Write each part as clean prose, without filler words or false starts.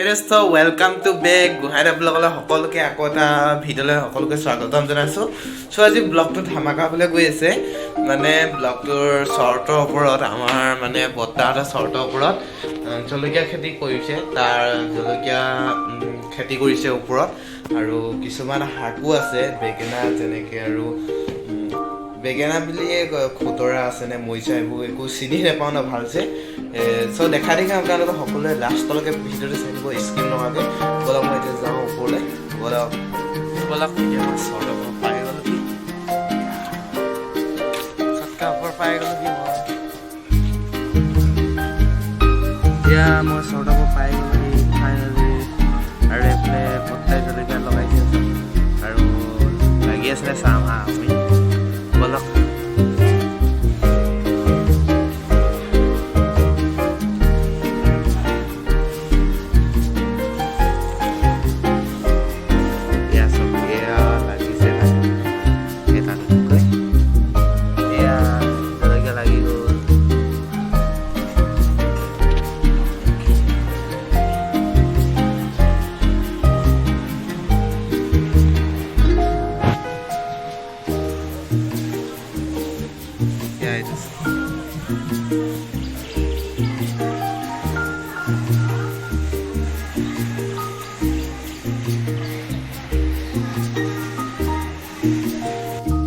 So welcome to back Guhaira blog সকলোকে আকৌ এটা ভিডিঅ'লৈ সকলোকে স্বাগতম জনাইছো সো আজি ব্লগটো ধামাকা হলে গৈ আছে মানে ব্লগটোৰ শৰ্টৰ ওপৰত আমাৰ মানে বত্তাটা শৰ্টৰ ওপৰত জলকীয়া খেতি কৰিছে তাৰ জলকীয়া খেতি কৰিছে ওপৰত আৰু কিছুমান হাকু আছে বেগেনা যেনেকৈ আৰু বেগেনা বুলিয়ে খুতৰা আছে নে মইচা এইবোৰ একো চিনি নাপাওঁ না ভালছে সো দেখা দেখি আপোনালোকে সকলোৱে লাষ্টলৈকে ভিডিঅ'টো চাই দিব স্ক্ৰীন লগাকৈ বলক মই এতিয়া যাওঁ ওপৰলৈ বলক এতিয়া চৰ্টৰ ওপৰত পাই গ'লো কি চটকা ওপৰত পাই গ'লো কি এতিয়া মই চৰ্টৰ ওপৰত পাই গ'লো ফাইনেলি আৰু এইফালে বত্তাই জলকীয়া লগাই দি আছে আৰু লাগি আছিলে চাম হা আমি বলক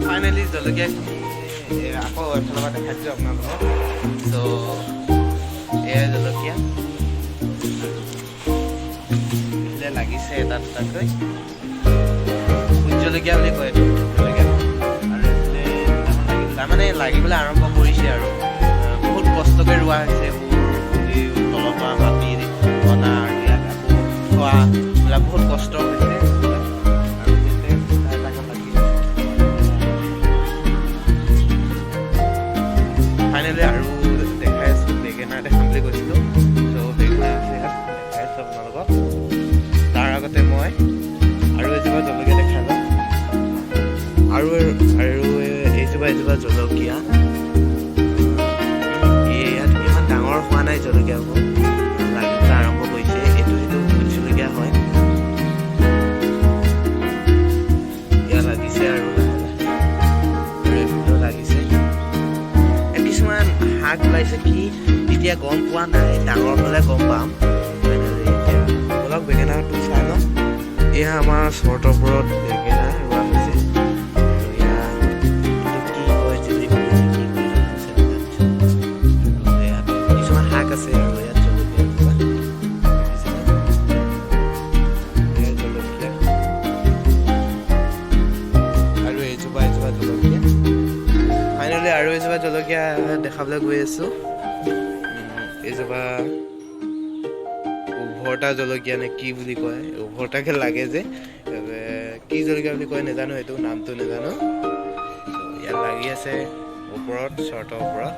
ফাইনেলি জলকীয়া আকৌ এফালৰ পৰা দেখাইছোঁ আপোনালোকক চ' এয়া জলকীয়া লাগিছে এটা দুটাকৈ ভোট জলকীয়া বুলি কয় জলকীয়া আৰু তাৰমানে লাগিবলৈ আৰম্ভ কৰিছে আৰু বহুত কষ্টকৈ ৰোৱা হৈছে এইবোৰ তলৰ পৰা মাটি অনা আৰু ইয়াত আকৌ খোৱা এইবিলাক বহুত কষ্ট হৈছে ফাইনেলি আৰু দেখাই আছোঁ বেগেনা দেখাম বুলি কৈছিলোঁ চ' বেগেনা আছে ইয়াত দেখাই আছোঁ আপোনালোকক তাৰ আগতে মই আৰু এজোপা জলকীয়া দেখাই লওঁ আৰু এজোপা জলকীয়া ইয়াত ইমান ডাঙৰ হোৱা নাই জলকীয়াবোৰ লাগিবলৈ আৰম্ভ কৰিছে এইটো ভোট জলকীয়া হয় ইয়াত লাগিছে আৰু লাগিছে কিছুমান শাক ওলাইছে কি এতিয়া গম পোৱা নাই ডাঙৰ হ'লে গম পাম এতিয়া অলপ বেগেনাটো চাই লওঁ এয়া আমাৰ চৰ্টৰ ওপৰত বেগেনা ৰোৱা হৈছে কিছুমান শাক আছে আৰু ইয়াত জলকীয়া আৰু এজোপা জলকীয়া ফাইনেলি আৰু এজোপা জলকীয়া দেখাবলৈ গৈ আছোঁ এইজোপা উভৰটা জলকীয়া নে কি বুলি কয় উভৰটাকৈ লাগে যে কি জলকীয়া বুলি কয় নাজানো এইটো নামটো নাজানো ইয়াত লাগি আছে ওপৰত চৰ্টৰ ওপৰত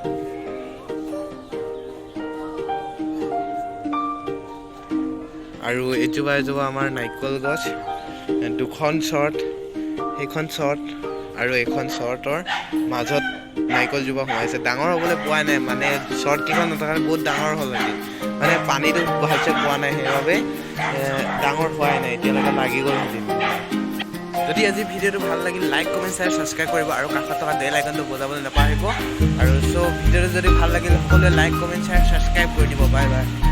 আৰু এজোপা আমাৰ নাৰিকল গছ দুখন চৰ্ট সেইখন চৰ্ট আৰু এইখন চৰ্টৰ মাজত নাৰিকলজোপা সোমাইছে ডাঙৰ হ'বলৈ পোৱা নাই মানে চৰ্ট কিমান নথকাৰ বহুত ডাঙৰ হ'ল মানে পানীটো ভালছে পোৱা নাই সেইবাবে ডাঙৰ হোৱাই নাই এতিয়ালৈকে লাগি গ'ল যদি আজি ভিডিঅ'টো ভাল লাগিল লাইক কমেণ্ট শ্বেয়াৰ ছাবস্ক্ৰাইব কৰিব আৰু কাষত থকা বেল আইকনটো বজাবলৈ নাপাহৰিব আৰু চ' ভিডিঅ'টো যদি ভাল লাগিল সকলোৱে লাইক কমেণ্ট শ্বেয়াৰ ছাবস্ক্ৰাইব কৰি দিব বাই বাই